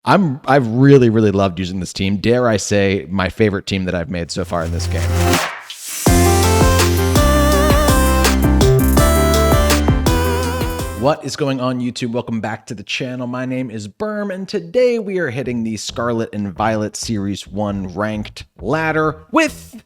I've really, really loved using this team. Dare I say, my favorite team that I've made so far in this game. What is going on, YouTube? Welcome back to the channel. My name is Berm, and today we are hitting the Scarlet and Violet Series 1 ranked ladder with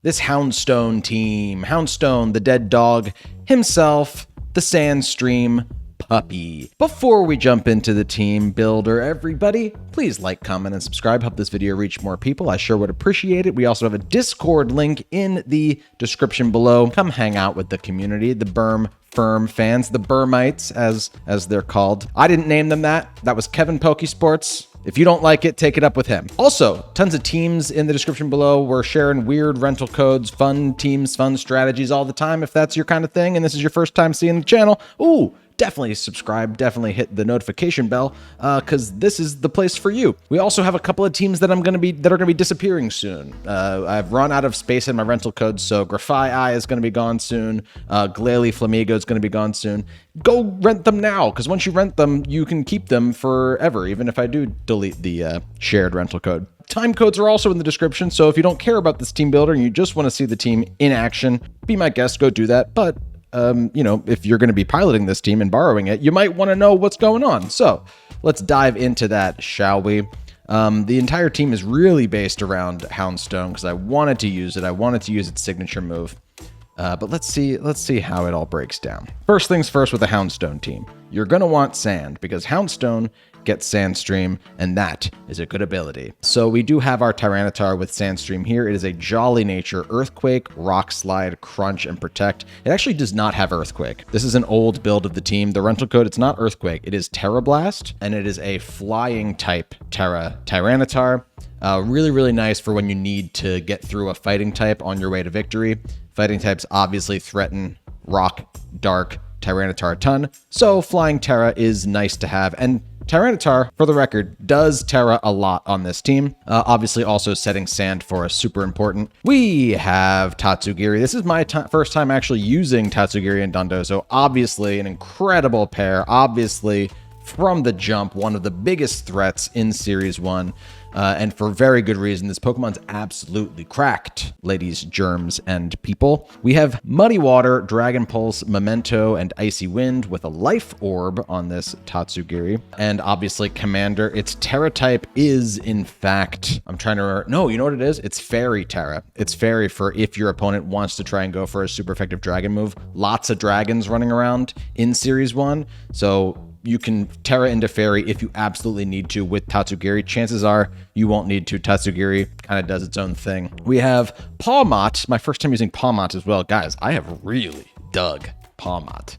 this Houndstone team. Houndstone, the dead dog himself, the Sandstream puppy. Before we jump into the team builder, everybody, please like, comment, and subscribe. Help this video reach more people. I sure would appreciate it. We also have a Discord link in the description below. Come hang out with the community, the Berm Firm fans, the Bermites, as they're called. I didn't name them that. That was Kevin Pokesports. If you don't like it, take it up with him. Also, tons of teams in the description below. We're sharing weird rental codes, fun teams, fun strategies all the time. If that's your kind of thing and this is your first time seeing the channel, ooh, definitely subscribe, definitely hit the notification bell, because this is the place for you. We also have a couple of teams that are going to be disappearing soon. I've run out of space in my rental codes, so Grafai is going to be gone soon. Glalie Flamigo is going to be gone soon. Go rent them now, because once you rent them, you can keep them forever, even if I do delete the shared rental code. Timecodes are also in the description, so if you don't care about this team builder and you just want to see the team in action, be my guest, go do that. But you know, if you're going to be piloting this team and borrowing it, you might want to know what's going on. So let's dive into that, shall we? The entire team is really based around Houndstone because I wanted to use it. I wanted to use its signature move. But let's see how it all breaks down. First things first with the Houndstone team. You're going to want sand because Houndstone gets Sandstream, and that is a good ability. So we do have our Tyranitar with Sandstream here. It is a Jolly Nature, Earthquake, Rock Slide, Crunch, and Protect. It actually does not have Earthquake. This is an old build of the team. The rental code, it's not Earthquake. It is Terra Blast, and it is a flying type Terra Tyranitar. Really, really nice for when you need to get through a fighting type on your way to victory. Fighting types obviously threaten Rock, Dark, Tyranitar a ton, so Flying Terra is nice to have, and Tyranitar, for the record, does Terra a lot on this team. Obviously, also setting sand for us, super important. We have Tatsugiri. This is my first time actually using Tatsugiri and Dondozo. Obviously, an incredible pair. Obviously, from the jump, one of the biggest threats in Series 1. And for very good reason. This Pokemon's absolutely cracked, ladies, germs, and people. We have Muddy Water, Dragon Pulse, Memento, and Icy Wind with a Life Orb on this Tatsugiri. And obviously Commander. Its Terra type is, in fact, I'm trying to remember. No, you know what it is? It's Fairy Terra. It's Fairy for if your opponent wants to try and go for a super effective dragon move. Lots of dragons running around in Series 1. So you can Terra into Fairy if you absolutely need to with Tatsugiri. Chances are you won't need to. Tatsugiri kind of does its own thing. We have Pawmot, my first time using Pawmot as well. Guys, I have really dug Pawmot.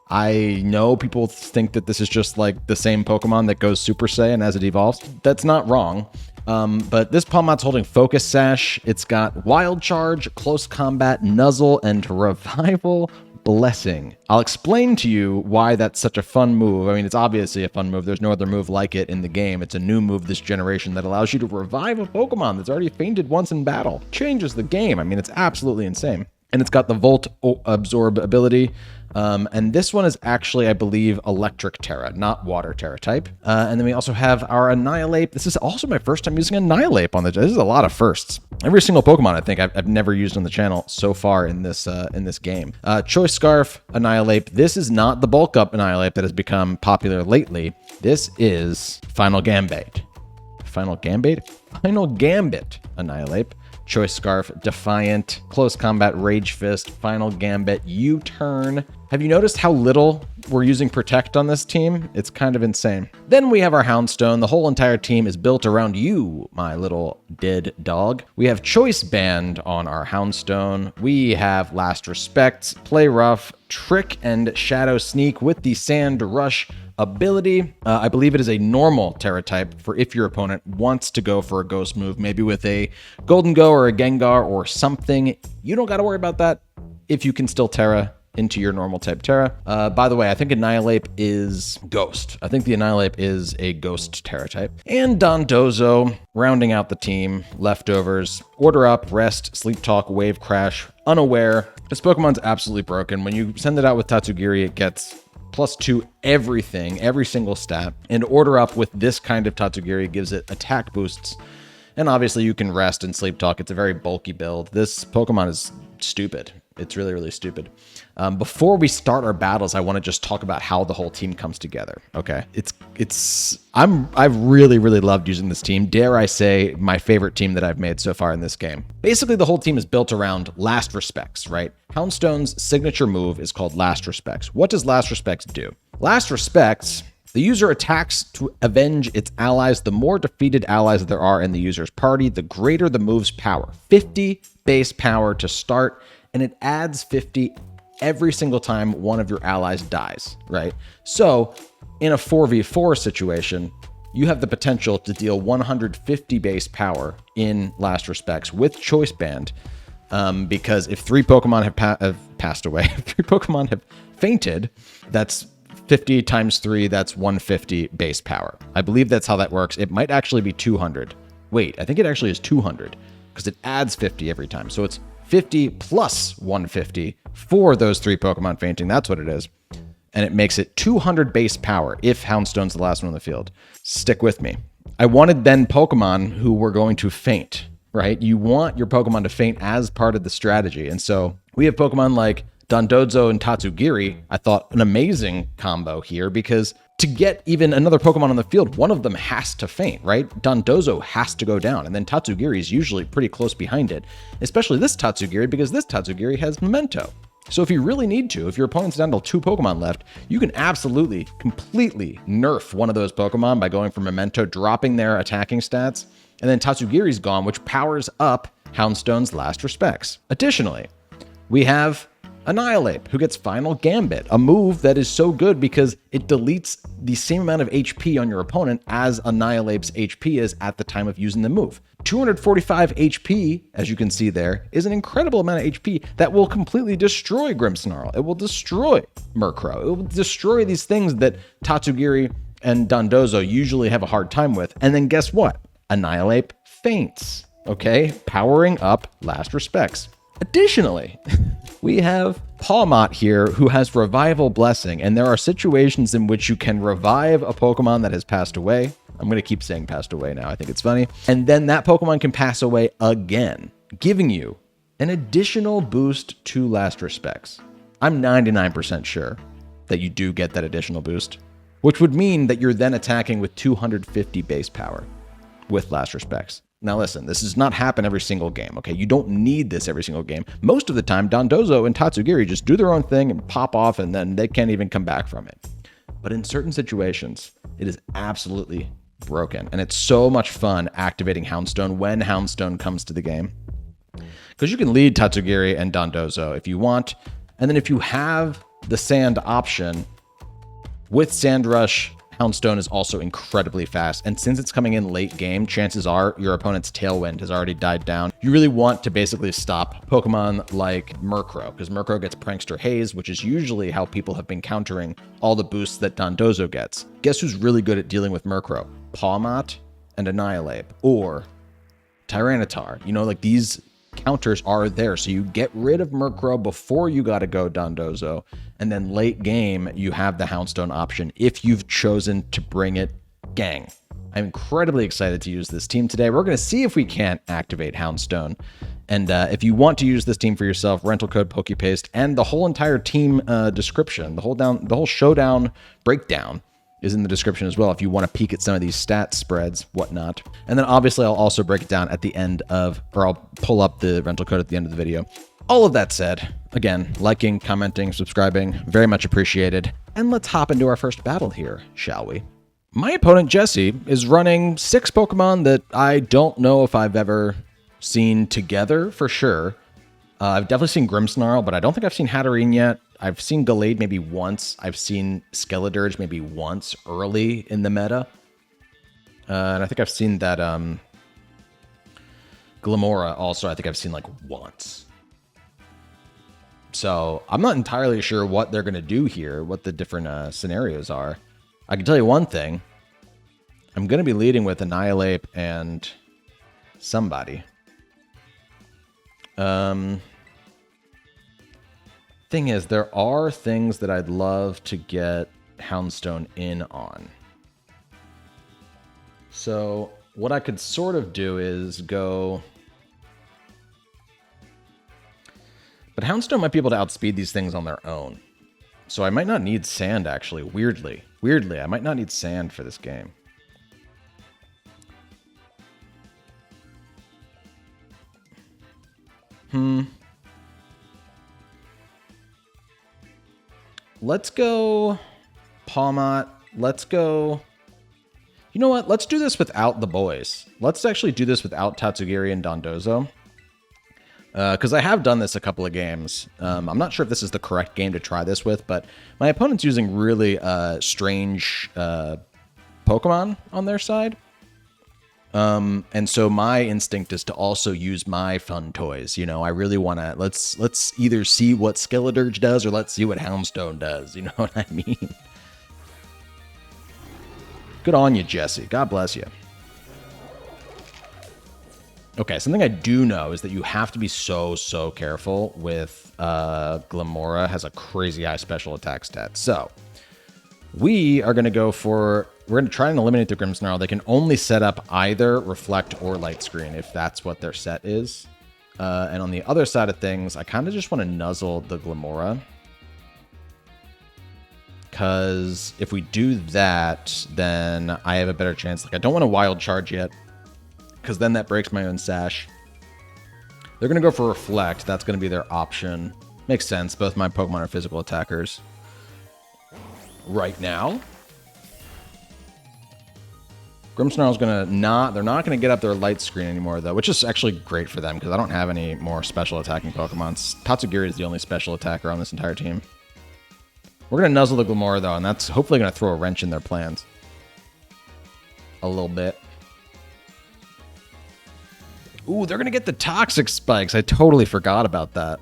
I know people think that this is just like the same Pokemon that goes Super Saiyan as it evolves. That's not wrong. But this Pawmot's holding Focus Sash. It's got Wild Charge, Close Combat, Nuzzle, and Revival Blessing. I'll explain to you why that's such a fun move. I mean, it's obviously a fun move. There's no other move like it in the game. It's a new move this generation that allows you to revive a Pokemon that's already fainted once in battle. Changes the game. I mean, it's absolutely insane. And it's got the Volt Absorb ability. And this one is actually, I believe, Electric Terra, not Water Terra type. And then we also have our Annihilate. This is also my first time using Annihilate on the. This is a lot of firsts. Every single Pokemon I think I've never used on the channel so far in this game. Choice Scarf, Annihilate. This is not the bulk up Annihilate that has become popular lately. This is Final Gambit. Final Gambit? Final Gambit Annihilate. Choice Scarf, Defiant, Close Combat, Rage Fist, Final Gambit, U-Turn. Have you noticed how little we're using Protect on this team? It's kind of insane. Then we have our Houndstone. The whole entire team is built around you, my little dead dog. We have Choice Band on our Houndstone. We have Last Respect, Play Rough, Trick, and Shadow Sneak with the Sand Rush ability. I believe it is a normal Terra type for if your opponent wants to go for a ghost move, maybe with a Golden Go or a Gengar or something. You don't got to worry about that if you can still Terra into your normal type Terra. By the way, I think Annihilate is Ghost. I think the Annihilate is a Ghost Terra type. And Dondozo, rounding out the team, leftovers, Order Up, Rest, Sleep Talk, Wave Crash, Unaware. This Pokemon's absolutely broken. When you send it out with Tatsugiri, it gets +2 everything, every single stat, and order up with this kind of Tatsugiri gives it attack boosts. And obviously you can rest and sleep talk. It's a very bulky build. This Pokemon is stupid. It's really, really stupid. Before we start our battles, I want to just talk about how the whole team comes together. Okay, I've really, really loved using this team. Dare I say, my favorite team that I've made so far in this game. Basically, the whole team is built around Last Respects, right? Houndstone's signature move is called Last Respects. What does Last Respects do? Last Respects, the user attacks to avenge its allies. The more defeated allies there are in the user's party, the greater the move's power. 50 base power to start, and it adds 50 every single time one of your allies dies, right? So in a 4v4 situation, you have the potential to deal 150 base power in Last Respects with Choice Band, because if 3 Pokemon have passed away, if 3 Pokemon have fainted, that's 50 times 3, that's 150 base power. I believe that's how that works. It might actually be 200. Wait, I think it actually is 200 because it adds 50 every time. So it's 50 plus 150 for those 3 Pokemon fainting. That's what it is. And it makes it 200 base power if Houndstone's the last one on the field. Stick with me. I wanted then Pokemon who were going to faint, right? You want your Pokemon to faint as part of the strategy. And so we have Pokemon like Dondozo and Tatsugiri. I thought an amazing combo here because to get even another Pokemon on the field, one of them has to faint, right? Dondozo has to go down, and then Tatsugiri is usually pretty close behind it, especially this Tatsugiri because this Tatsugiri has Memento. So if you really need to, if your opponent's down to 2 Pokemon left, you can absolutely, completely nerf one of those Pokemon by going for Memento, dropping their attacking stats, and then Tatsugiri's gone, which powers up Houndstone's Last Respects. Additionally, we have Annihilate, who gets Final Gambit, a move that is so good because it deletes the same amount of HP on your opponent as Annihilate's HP is at the time of using the move. 245 HP, as you can see there, is an incredible amount of HP that will completely destroy Grimmsnarl. It will destroy Murkrow. It will destroy these things that Tatsugiri and Dondozo usually have a hard time with. And then guess what? Annihilate faints, okay? Powering up Last Respects. Additionally, we have Pawmot here who has Revival Blessing, and there are situations in which you can revive a Pokemon that has passed away. I'm going to keep saying passed away now. I think it's funny. And then that Pokemon can pass away again, giving you an additional boost to Last Respects. I'm 99% sure that you do get that additional boost, which would mean that you're then attacking with 250 base power with Last Respects. Now listen, this does not happen every single game, okay? You don't need this every single game. Most of the time, Dondozo and Tatsugiri just do their own thing and pop off, and then they can't even come back from it. But in certain situations, it is absolutely broken, and it's so much fun activating Houndstone when Houndstone comes to the game. Because you can lead Tatsugiri and Dondozo if you want, and then if you have the Sand option, with Sand Rush, Houndstone is also incredibly fast, and since it's coming in late game, chances are your opponent's Tailwind has already died down. You really want to basically stop Pokemon like Murkrow, because Murkrow gets Prankster Haze, which is usually how people have been countering all the boosts that Dondozo gets. Guess who's really good at dealing with Murkrow? Pawmot and Annihilate, or Tyranitar. You know, like these counters are there, so you get rid of Murkrow before you gotta go Dondozo, and then late game you have the Houndstone option if you've chosen to bring it gang. I'm incredibly excited to use this team today. We're gonna see if we can't activate Houndstone, and if you want to use this team for yourself, rental code PokePaste and the whole entire team description, the whole showdown breakdown is in the description as well if you want to peek at some of these stat spreads, whatnot. And then obviously I'll also break it down at the end of, or I'll pull up the rental code at the end of the video. All of that said, again, liking, commenting, subscribing, very much appreciated. And let's hop into our first battle here, shall we? My opponent, Jesse, is running 6 Pokemon that I don't know if I've ever seen together for sure. I've definitely seen Grimmsnarl, but I don't think I've seen Hatterene yet. I've seen Gallade maybe once. I've seen Skeledirge maybe once early in the meta. And I think I've seen that Glimmora also, I think I've seen like once. So I'm not entirely sure what they're going to do here, what the different scenarios are. I can tell you one thing. I'm going to be leading with Annihilate and somebody. I Thing is, there are things that I'd love to get Houndstone in on. So what I could sort of do is go... But Houndstone might be able to outspeed these things on their own. So I might not need sand, actually, weirdly. Weirdly, I might not need sand for this game. Let's go Pawmot. Let's go... You know what? Let's do this without the boys. Let's actually do this without Tatsugiri and Dondozo. Because I have done this a couple of games. I'm not sure if this is the correct game to try this with, but my opponent's using really strange Pokemon on their side. And so my instinct is to also use my fun toys. You know, I really want to, let's either see what Skeledirge does or let's see what Houndstone does. You know what I mean? Good on you, Jesse. God bless you. Okay, something I do know is that you have to be so careful with Glimmora has a crazy high special attack stat. So we are going to go for... We're going to try and eliminate the Grimmsnarl. They can only set up either Reflect or Light Screen if that's what their set is. And on the other side of things, I kind of just want to nuzzle the Glimmora. Because if we do that, then I have a better chance. Like, I don't want to Wild Charge yet, because then that breaks my own sash. They're going to go for Reflect. That's going to be their option. Makes sense. Both my Pokemon are physical attackers. Right now, Grimmsnarl's gonna they're not gonna get up their Light Screen anymore though, which is actually great for them because I don't have any more special attacking Pokemon. Tatsugiri is the only special attacker on this entire team. We're gonna nuzzle the Glimmora though, and that's hopefully gonna throw a wrench in their plans. A little bit. Ooh, they're gonna get the Toxic Spikes. I totally forgot about that.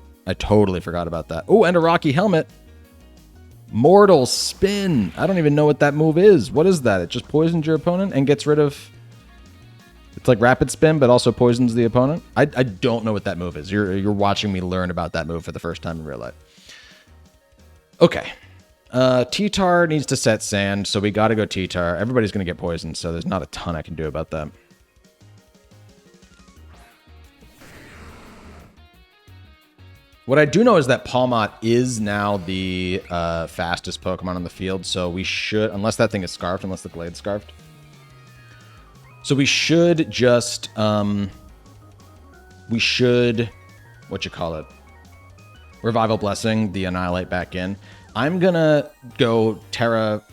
Ooh, and a Rocky Helmet. Mortal Spin. I don't even know what that move is. What is that? It just poisons your opponent and gets rid of... It's like Rapid Spin, but also poisons the opponent. I don't know what that move is. You're watching me learn about that move for the first time in real life. Okay. T-Tar needs to set sand, so we got to go T-Tar. Everybody's going to get poisoned, so there's not a ton I can do about that. What I do know is that Pawmot is now the fastest Pokemon on the field, so we should, unless that thing is Scarfed, unless the Glade's Scarfed. So we should just, Revival Blessing, the Annihilate back in. I'm gonna go Terra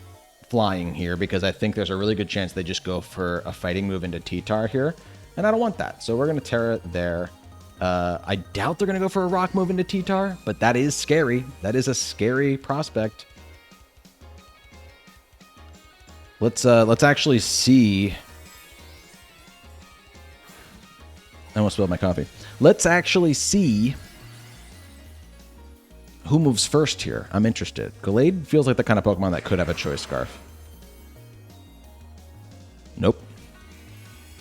Flying here because I think there's a really good chance they just go for a fighting move into T-Tar here, and I don't want that. So we're gonna Terra there. I doubt they're going to go for a rock move into T-Tar, but that is scary. That is a scary prospect. Let's actually see. I almost spilled my coffee. Let's actually see who moves first here. I'm interested. Glade feels like the kind of Pokemon that could have a Choice Scarf. Nope.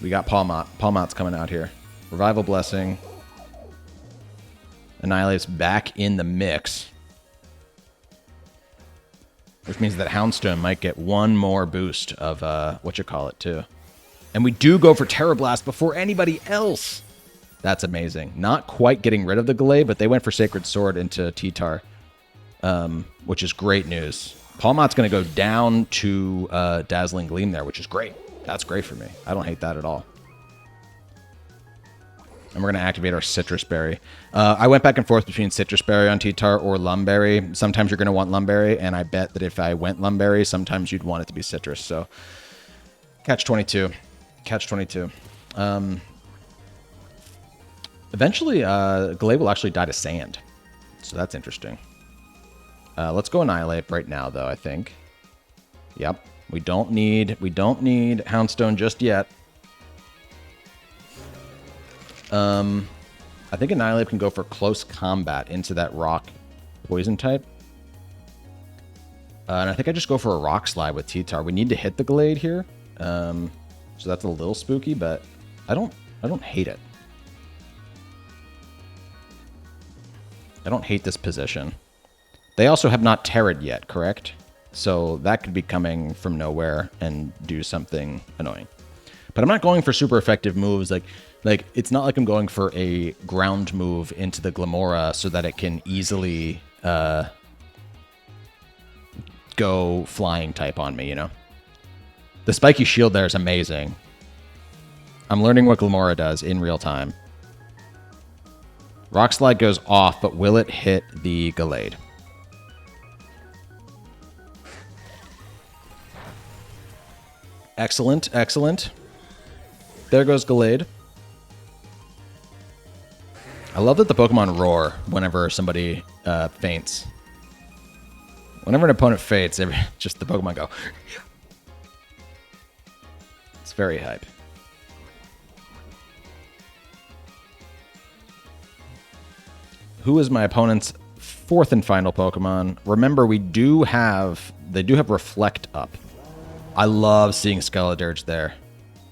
We got Pawmot. Pawmot's coming out here. Revival Blessing. Annihilate's back in the mix. Which means that Houndstone might get one more boost of, too. And we do go for Terra Blast before anybody else. That's amazing. Not quite getting rid of the Glade, but they went for Sacred Sword into T-Tar, which is great news. Pawmot's going to go down to Dazzling Gleam there, which is great. That's great for me. I don't hate that at all. And we're going to activate our Citrus Berry. I went back and forth between Citrus Berry on T-Tar or Lumberry. Sometimes you're going to want Lumberry, and I bet that if I went Lumberry, sometimes you'd want it to be Citrus. So, Catch-22. Catch-22. Eventually, Glade will actually die to Sand. So that's interesting. Let's go Annihilate right now, though, I think. Yep. We don't need Houndstone just yet. I think Annihilate can go for close combat into that rock poison type. And I think I just go for a Rock Slide with T-Tar. We need to hit the Glade here. So that's a little spooky, but I don't hate it. I don't hate this position. They also have not terrored yet, correct? So that could be coming from nowhere and do something annoying. But I'm not going for super effective moves. Like it's not like I'm going for a ground move into the Glimmora so that it can easily go flying type on me, you know? The spiky shield there is amazing. I'm learning what Glimmora does in real time. Rock Slide goes off, but will it hit the Gallade? Excellent, excellent. There goes Gallade. I love that the Pokemon roar whenever somebody faints. Whenever an opponent faints, just the Pokemon go. It's very hype. Who is my opponent's fourth and final Pokemon? Remember, they do have Reflect up. I love seeing Skeledirge there,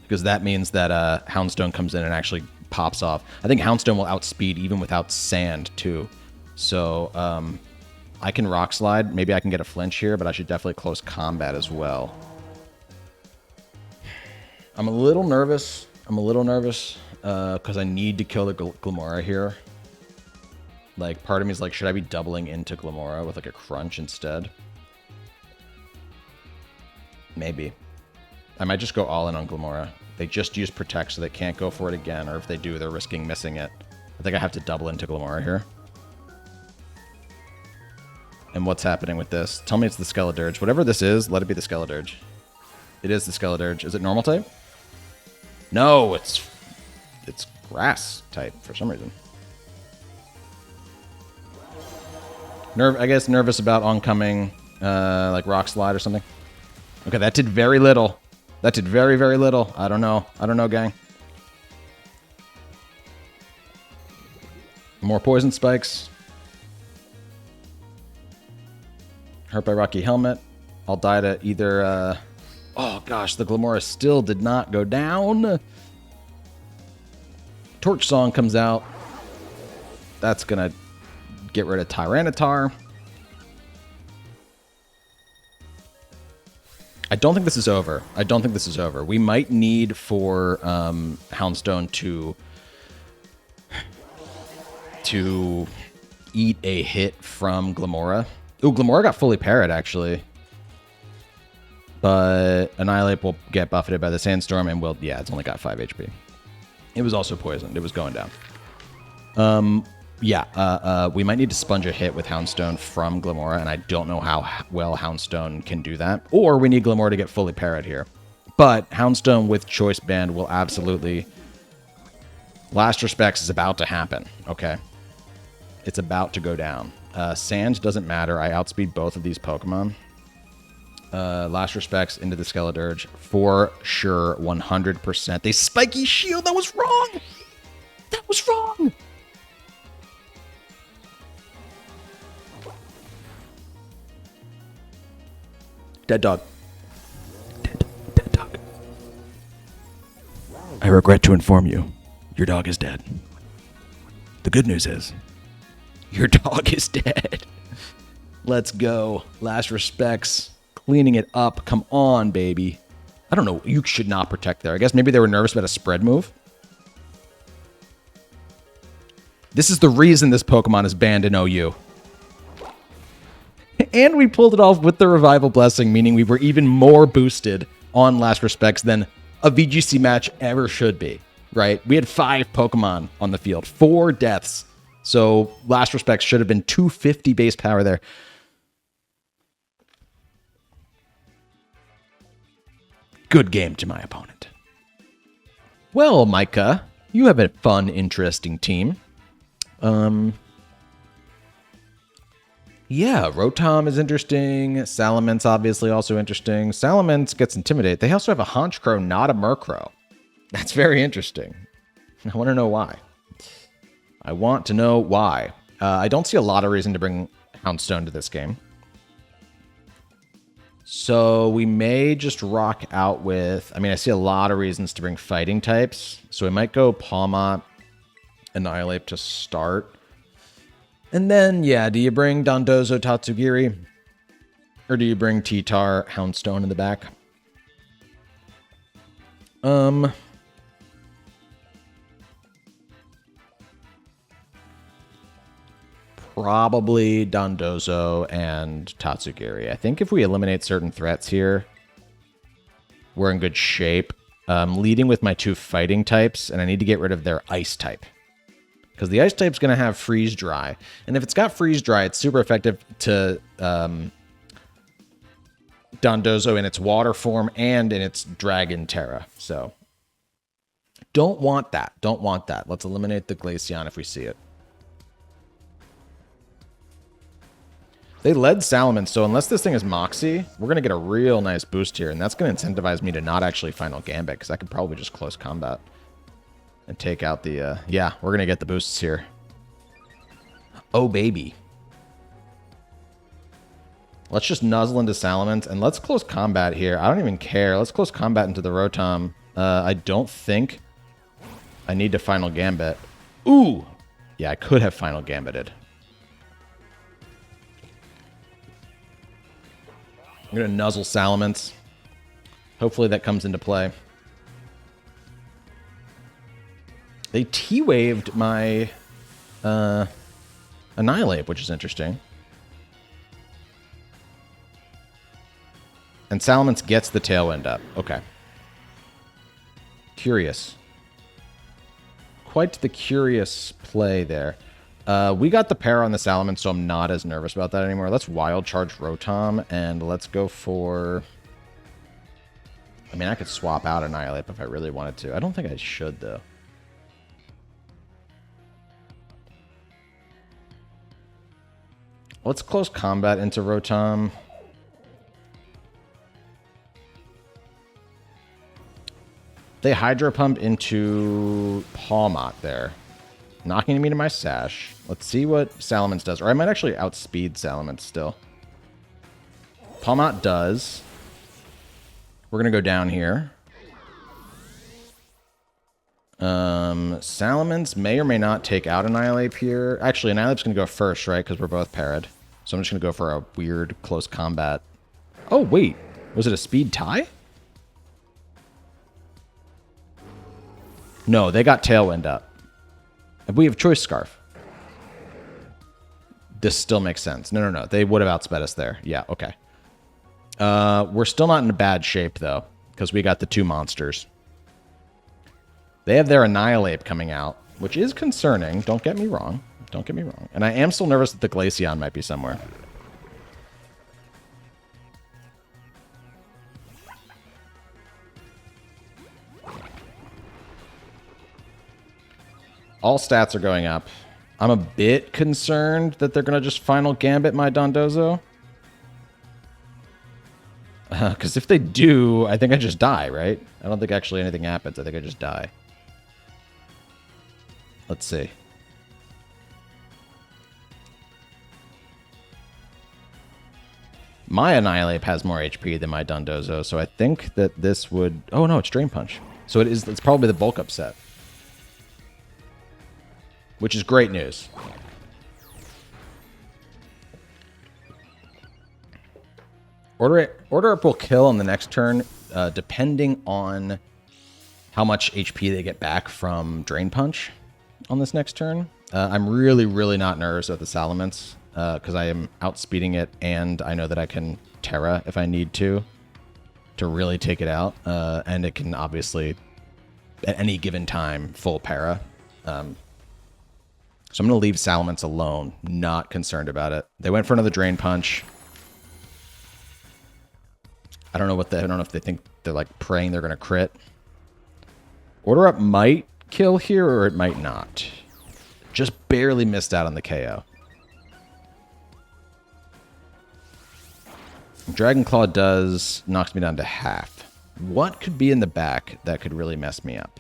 because that means that Houndstone comes in and actually pops off. I think Houndstone will outspeed even without Sand, too. So, I can Rock Slide. Maybe I can get a flinch here, but I should definitely close combat as well. I'm a little nervous. Because I need to kill the Glimmora here. Like, part of me is like, should I be doubling into Glimmora with, like, a Crunch instead? Maybe. I might just go all in on Glimmora. They just use Protect, so they can't go for it again, or if they do, they're risking missing it. I think I have to double into Glimmora here. And what's happening with this? Tell me it's the Skeledirge. Whatever this is, let it be the Skeledirge. It is the Skeledirge. Is it normal type? No, it's grass type for some reason. I guess nervous about oncoming, like Rock Slide or something. Okay, that did very little. That did very, very little. I don't know. I don't know, gang. More Poison Spikes. Hurt by Rocky Helmet. I'll die to either... Oh, gosh, the Glimmora still did not go down. Torch Song comes out. That's going to get rid of Tyranitar. I don't think this is over. We might need for Houndstone to eat a hit from Glimmora. Ooh, Glimmora got fully parried, actually. But Annihilate will get buffeted by the Sandstorm, and yeah, it's only got 5 HP. It was also poisoned. It was going down. We might need to sponge a hit with Houndstone from Glimmora, and I don't know how well Houndstone can do that. Or we need Glimmora to get fully parried here. But Houndstone with Choice Band will absolutely... Last Respects is about to happen, okay? It's about to go down. Sand doesn't matter. I outspeed both of these Pokemon. Last Respects into the Skeledirge. For sure, 100%. They Spiky Shield! That was wrong! That was wrong! Dead dog. Dead dog. I regret to inform you, your dog is dead. The good news is, your dog is dead. Let's go. Last Respects. Cleaning it up. Come on, baby. I don't know. You should not Protect there. I guess maybe they were nervous about a spread move. This is the reason this Pokemon is banned in OU. And we pulled it off with the Revival Blessing, meaning we were even more boosted on Last Respects than a VGC match ever should be, right? We had 5 Pokemon on the field, 4 deaths. So Last Respects should have been 250 base power there. Good game to my opponent. Well, Micah, you have a fun, interesting team. Yeah, Rotom is interesting. Salamence obviously also interesting. Salamence gets Intimidate. They also have a Honchkrow, not a Murkrow. That's very interesting. I want to know why. I don't see a lot of reason to bring Houndstone to this game. So we may just rock out with... I mean, I see a lot of reasons to bring fighting types. So we might go Pawmot, Annihilate to start. And then, yeah, do you bring Dondozo Tatsugiri? Or do you bring T-Tar Houndstone in the back? Probably Dondozo and Tatsugiri. I think if we eliminate certain threats here, we're in good shape. Leading with my 2 fighting types, and I need to get rid of their ice type. Because the ice type's going to have freeze dry. And if it's got freeze dry, it's super effective to Dondozo in its water form and in its Dragon Terra. So don't want that. Don't want that. Let's eliminate the Glaceon if we see it. They led Salamence, so unless this thing is Moxie, we're going to get a real nice boost here, and that's going to incentivize me to not actually Final Gambit, because I could probably just close combat and take out the... yeah, we're going to get the boosts here. Oh, baby. Let's just nuzzle into Salamence, and let's close combat here. I don't even care. Let's close combat into the Rotom. I don't think I need to Final Gambit. Ooh! Yeah, I could have Final Gambited. I'm going to nuzzle Salamence. Hopefully that comes into play. They T-waved my Annihilate, which is interesting. And Salamence gets the Tailwind up. Okay. Curious. Quite the curious play there. We got the pair on the Salamence, so I'm not as nervous about that anymore. Let's Wild Charge Rotom, and let's go for... I mean, I could swap out Annihilate if I really wanted to. I don't think I should, though. Let's close combat into Rotom. They Hydro Pump into Pawmot there. Knocking me to my Sash. Let's see what Salamence does. Or I might actually outspeed Salamence still. Pawmot does. We're going to go down here. Salamence may or may not take out Annihilate here. Actually, Annihilate's going to go first, right? Because we're both parried. So I'm just going to go for a weird close combat. Oh, wait. Was it a speed tie? No, they got Tailwind up. We have Choice Scarf. This still makes sense. No. They would have outsped us there. Yeah, okay. We're still not in a bad shape, though, because we got the 2 monsters. They have their Annihilate coming out, which is concerning. Don't get me wrong. Don't get me wrong. And I am still nervous that the Glaceon might be somewhere. All stats are going up. I'm a bit concerned that they're going to just Final Gambit my Dondozo. Because if they do, I think I just die, right? I don't think actually anything happens. I think I just die. Let's see. My Annihilate has more HP than my Dondozo, so I think that this would... Oh, no, it's Drain Punch. So it's probably the bulk upset. Which is great news. Order Up will kill on the next turn, depending on how much HP they get back from Drain Punch on this next turn. I'm really, really not nervous about the Salamence, because I am outspeeding it, and I know that I can Terra if I need to really take it out. And it can obviously, at any given time, full para. So I'm going to leave Salamence alone. Not concerned about it. They went for another Drain Punch. I don't know if they think they're like praying they're going to crit. Order Up might kill here, or it might not. Just barely missed out on the KO. Dragon Claw knocks me down to half. What could be in the back that could really mess me up?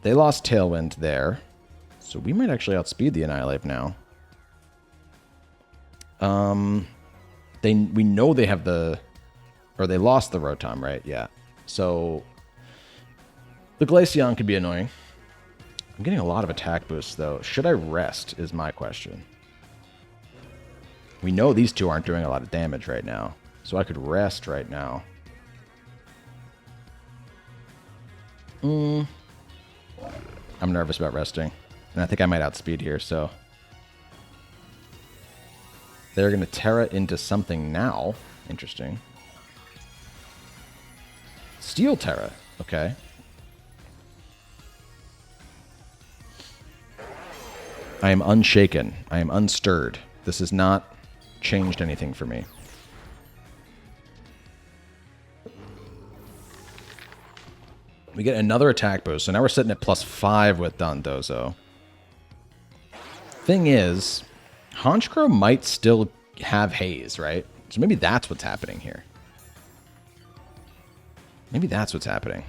They lost Tailwind there, so we might actually outspeed the Annihilate now. We know they have they lost the Rotom, right? Yeah. So the Glaceon could be annoying. I'm getting a lot of attack boosts, though. Should I rest is my question. We know these two aren't doing a lot of damage right now, so I could rest right now. I'm nervous about resting, and I think I might outspeed here, so... They're going to Terra into something now. Interesting. Steel Terra. Okay. I am unshaken. I am unstirred. This has not changed anything for me. We get another attack boost, so now we're sitting at +5 with Dondozo. Thing is, Honchkrow might still have haze, right? So maybe that's what's happening here. Maybe that's what's happening.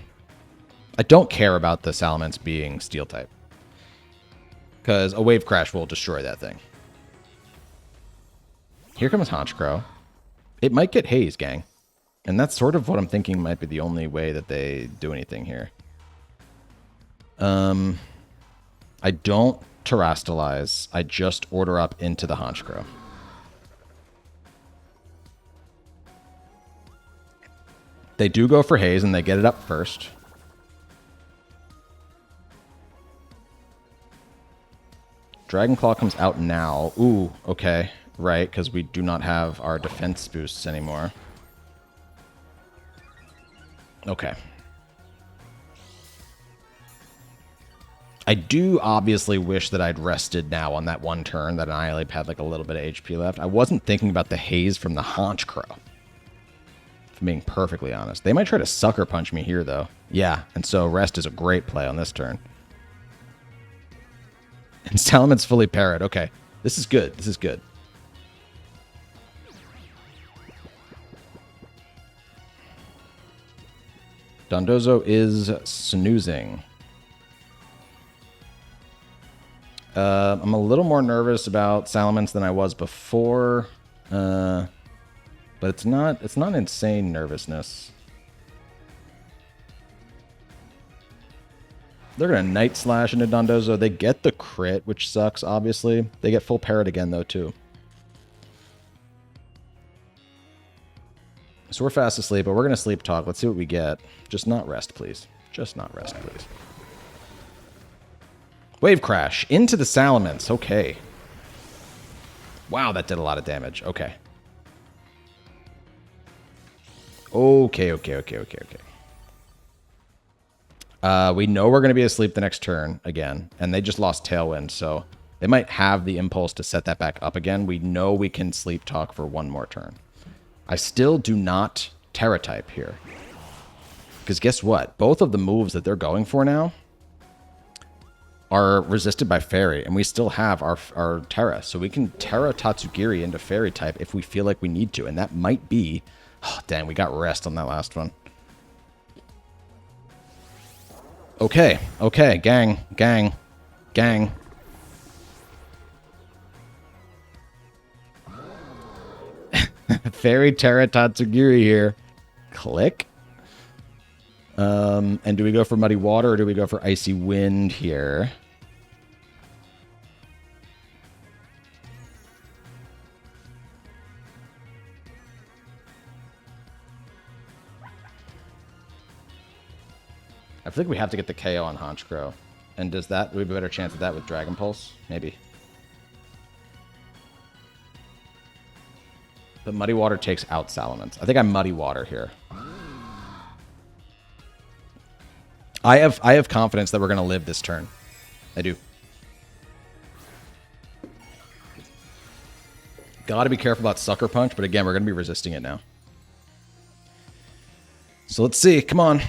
I don't care about the Salamence being steel type, because a wave crash will destroy that thing. Here comes Honchkrow. It might get haze, gang. And that's sort of what I'm thinking might be the only way that they do anything here. I don't terrastalize. I just order up into the Honchkrow. They do go for haze, and they get it up first. Dragon Claw comes out now. Ooh, okay. Right, because we do not have our defense boosts anymore. Okay. I do obviously wish that I'd rested now on that one turn that Annihilate had like a little bit of HP left. I wasn't thinking about the haze from the Honchkrow, if I'm being perfectly honest. They might try to sucker punch me here, though. Yeah, and so rest is a great play on this turn. And Salamon's fully parried. Okay, this is good. This is good. Dondozo is snoozing. I'm a little more nervous about Salamence than I was before, but it's not insane nervousness. They're gonna Night Slash into Dondozo. They get the crit, which sucks. Obviously, they get full parrot again though too. So we're fast asleep, but we're gonna sleep talk. Let's see what we get. Just not rest, please. Just not rest, please. Wave Crash into the Salamence. Okay. Wow, that did a lot of damage. Okay. Okay. We know we're going to be asleep the next turn again, and they just lost Tailwind, so they might have the impulse to set that back up again. We know we can sleep talk for one more turn. I still do not Terra type here. Because guess what? Both of the moves that they're going for now are resisted by Fairy, and we still have our Terra. So we can Terra Tatsugiri into Fairy type if we feel like we need to, and that might be... Oh, damn, we got rest on that last one. Okay, okay, gang. Fairy Terra Tatsugiri here. Click. And do we go for Muddy Water or do we go for Icy Wind here? I feel like we have to get the KO on Honchkrow. And does that, do we have a better chance of that with Dragon Pulse? Maybe. But Muddy Water takes out Salamence. I think I'm Muddy Water here. I have confidence that we're going to live this turn. I do. Gotta be careful about Sucker Punch, but again, we're going to be resisting it now. So let's see. Come on.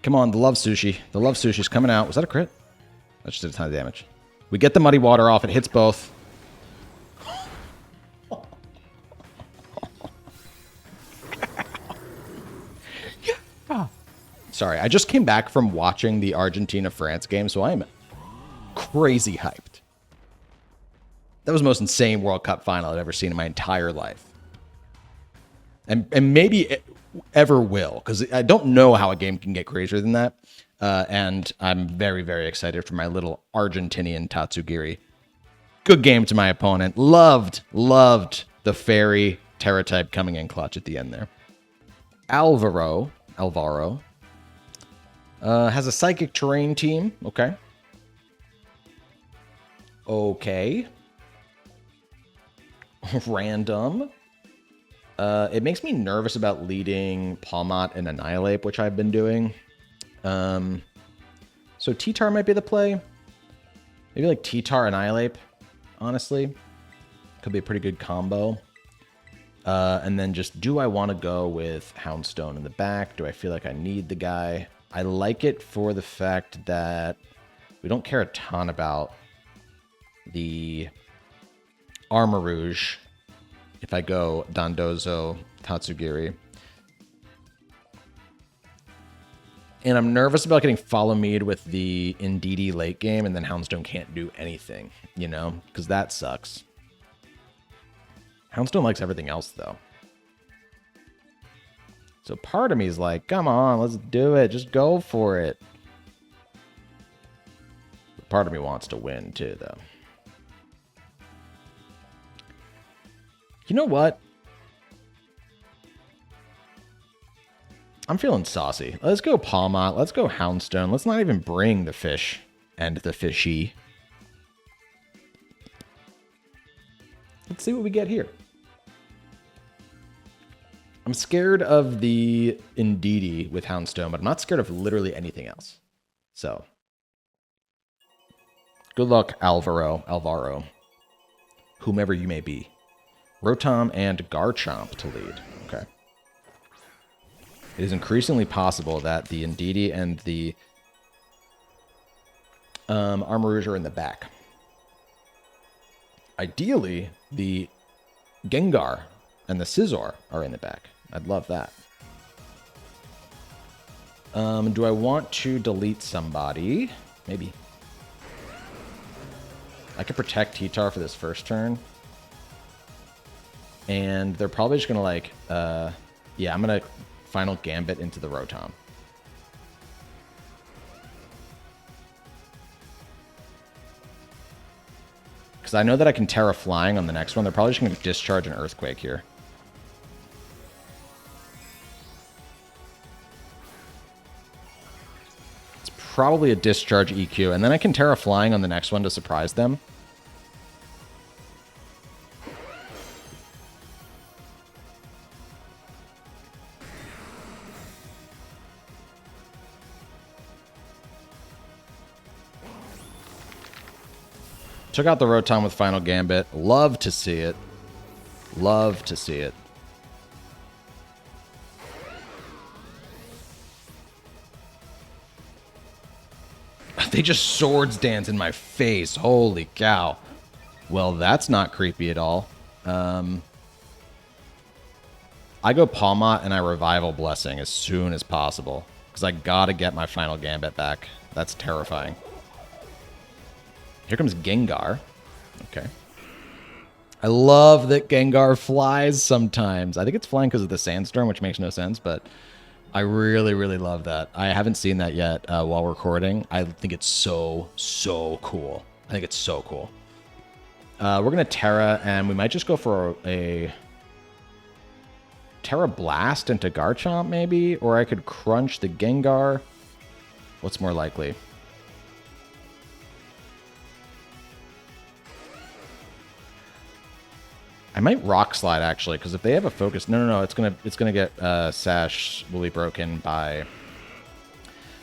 Come on, the Love Sushi. The Love Sushi's coming out. Was that a crit? That just did a ton of damage. We get the Muddy Water off. It hits both. Sorry, I just came back from watching the Argentina-France game, so I am crazy hyped. That was the most insane World Cup final I've ever seen in my entire life. And maybe ever will, because I don't know how a game can get crazier than that. And I'm very, very excited for my little Argentinian Tatsugiri. Good game to my opponent. Loved the fairy Terra type coming in clutch at the end there. Alvaro has a psychic terrain team. Okay. Random. It makes me nervous about leading Pawmot and Annihilate, which I've been doing. So T-Tar might be the play. Maybe like T-Tar Annihilate, honestly. Could be a pretty good combo. And then just, do I want to go with Houndstone in the back? Do I feel like I need the guy? I like it for the fact that we don't care a ton about the Armor Rouge if I go Dondozo, Tatsugiri. And I'm nervous about getting Follow Mead with the Indeedee late game, and then Houndstone can't do anything, you know? Because that sucks. Houndstone likes everything else, though. So part of me is like, come on, let's do it. Just go for it. But part of me wants to win, too, though. You know what? I'm feeling saucy. Let's go Pawmot. Let's go Houndstone. Let's not even bring the fish and the fishy. Let's see what we get here. I'm scared of the Indeedee with Houndstone, but I'm not scared of literally anything else. So, good luck, Alvaro, whomever you may be. Rotom and Garchomp to lead. Okay. It is increasingly possible that the Indeedee and the Armor Rouge are in the back. Ideally, the Gengar and the Scizor are in the back. I'd love that. Do I want to delete somebody? Maybe. I could protect T-Tar for this first turn. And they're probably just going to like... yeah, I'm going to Final Gambit into the Rotom. Because I know that I can Terra Flying on the next one. They're probably just going to discharge an Earthquake here. It's probably a discharge EQ. And then I can Terra Flying on the next one to surprise them. Took out the Rotom with Final Gambit. Love to see it. Love to see it. They just Swords Dance in my face. Holy cow. Well, that's not creepy at all. I go Pawmot and I Revival Blessing as soon as possible. Because I gotta get my Final Gambit back. That's terrifying. Here comes Gengar. Okay. I love that Gengar flies sometimes. I think it's flying because of the Sandstorm, which makes no sense, but I really, really love that. I haven't seen that yet while recording. I think it's so, so cool. I think it's so cool. We're going to Terra, and we might just go for a Terra Blast into Garchomp, maybe? Or I could crunch the Gengar. What's more likely? I might Rock Slide, actually, because if they have a focus... No, it's gonna get... Sash will be broken by...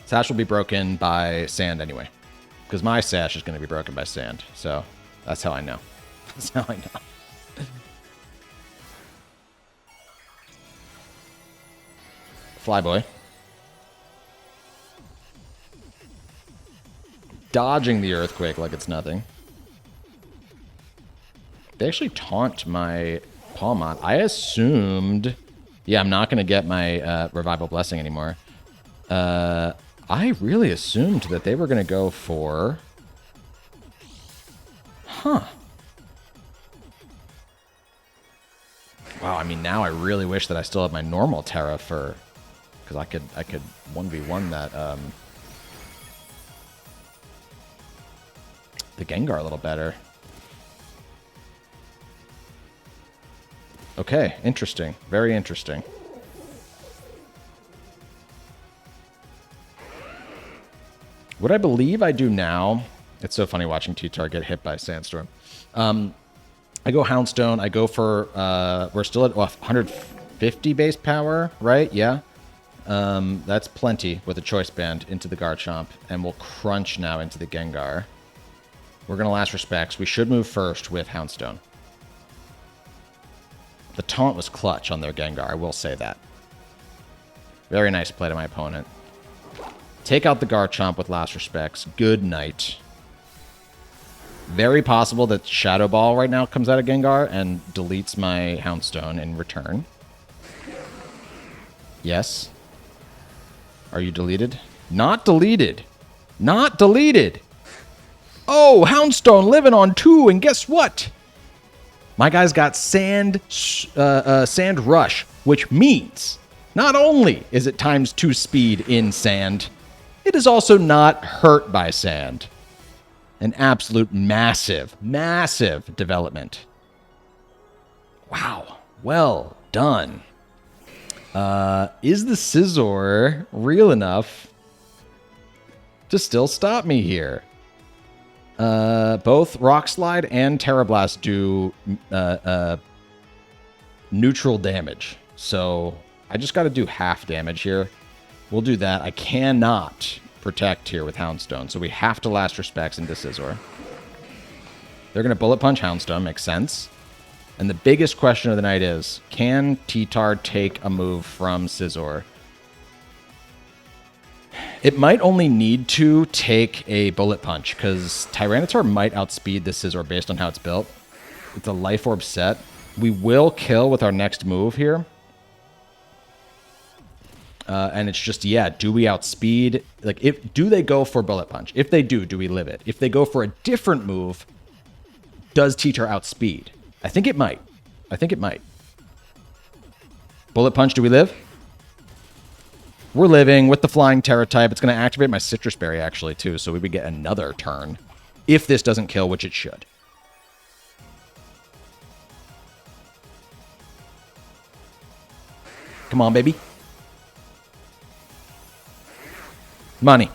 Sash will be broken by Sand anyway. Because my Sash is going to be broken by Sand. So, that's how I know. That's how I know. Flyboy. Dodging the Earthquake like it's nothing. They actually taunt my Pawmot. I assumed... Yeah, I'm not going to get my Revival Blessing anymore. I really assumed that they were going to go for... Huh. Wow, I mean, now I really wish that I still had my normal Terra for... Because I could 1v1 that the Gengar a little better. Okay, interesting. Very interesting. What I believe I do now... It's so funny watching T-Tar get hit by Sandstorm. I go Houndstone. I go for... we're still at 150 base power, right? Yeah. That's plenty with a Choice Band into the Garchomp. And we'll Crunch now into the Gengar. We're going to Last Respects. We should move first with Houndstone. The taunt was clutch on their Gengar, I will say that. Very nice play to my opponent. Take out the Garchomp with Last Respects. Good night. Very possible that Shadow Ball right now comes out of Gengar and deletes my Houndstone in return. Yes. Are you deleted? Not deleted. Not deleted. Oh, Houndstone living on 2, and guess what? My guy's got Sand Rush, which means not only is it ×2 speed in Sand, it is also not hurt by Sand. An absolute massive, massive development. Wow. Well done. Is the Scizor real enough to still stop me here? Both Rock Slide and Terra Blast do neutral damage. So I just got to do half damage here. We'll do that. I cannot protect here with Houndstone, so we have to Last Respects into Scizor. They're going to Bullet Punch Houndstone. Makes sense. And the biggest question of the night is, can T-Tar take a move from Scizor? It might only need to take a Bullet Punch, because Tyranitar might outspeed the Scizor based on how it's built. It's a Life Orb set. We will kill with our next move here. And it's just, yeah, do we outspeed? Like, do they go for Bullet Punch? If they do we live it? If they go for a different move, does T-Tar outspeed? I think it might. I think it might. Bullet Punch, do we live? We're living with the Flying Terra type. It's going to activate my Citrus Berry, actually, too, so we would get another turn. If this doesn't kill, which it should. Come on, baby. Money.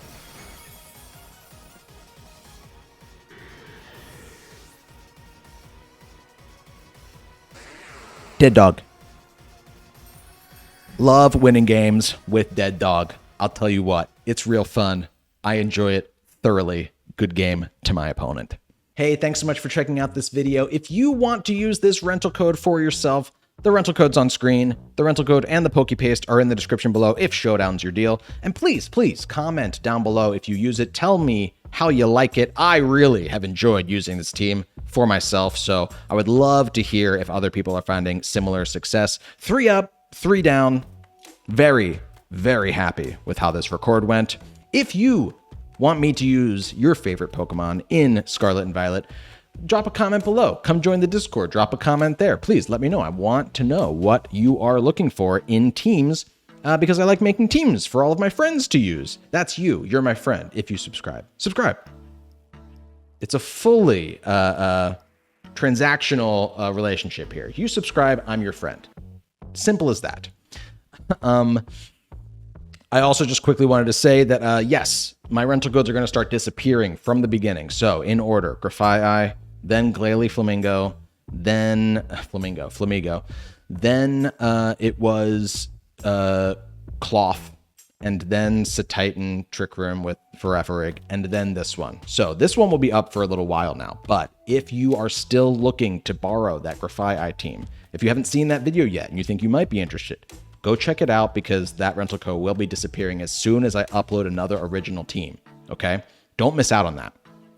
Dead Dog. Love winning games with Dead Dog. I'll tell you what, it's real fun. I enjoy it thoroughly. Good game to my opponent. Hey, thanks so much for checking out this video. If you want to use this rental code for yourself, the rental code's on screen. The rental code and the PokePaste are in the description below if Showdown's your deal. And please, please comment down below if you use it. Tell me how you like it. I really have enjoyed using this team for myself, so I would love to hear if other people are finding similar success. 3 up, 3 down. Very, very happy with how this record went. If you want me to use your favorite Pokemon in Scarlet and Violet, drop a comment below. Come join the Discord. Drop a comment there. Please let me know. I want to know what you are looking for in teams because I like making teams for all of my friends to use. That's you. You're my friend if you subscribe. Subscribe. It's a fully transactional relationship here. You subscribe, I'm your friend. Simple as that. I also just quickly wanted to say that, yes, my rental codes are going to start disappearing from the beginning. So in order, Grafaiai, then Glalie Flamingo, then Flamigo, then it was Cloth, and then Satitan Trick Room with Ferrorig, and then this one. So this one will be up for a little while now, but if you are still looking to borrow that Grafaiai team, if you haven't seen that video yet and you think you might be interested, go check it out because that rental code will be disappearing as soon as I upload another original team, okay? Don't miss out on that.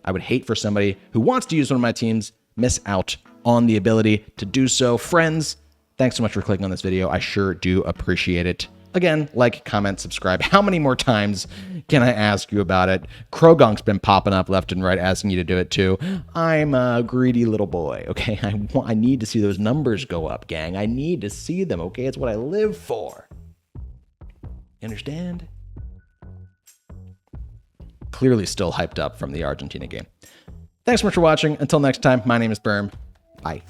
I would hate for somebody who wants to use one of my teams miss out on the ability to do so. Friends, thanks so much for clicking on this video. I sure do appreciate it. Again, like, comment, subscribe. How many more times can I ask you about it? Croagunk's been popping up left and right asking you to do it too. I'm a greedy little boy, okay? I need to see those numbers go up, gang. I need to see them, okay? It's what I live for. You understand? Clearly still hyped up from the Argentina game. Thanks so much for watching. Until next time, my name is Berm. Bye.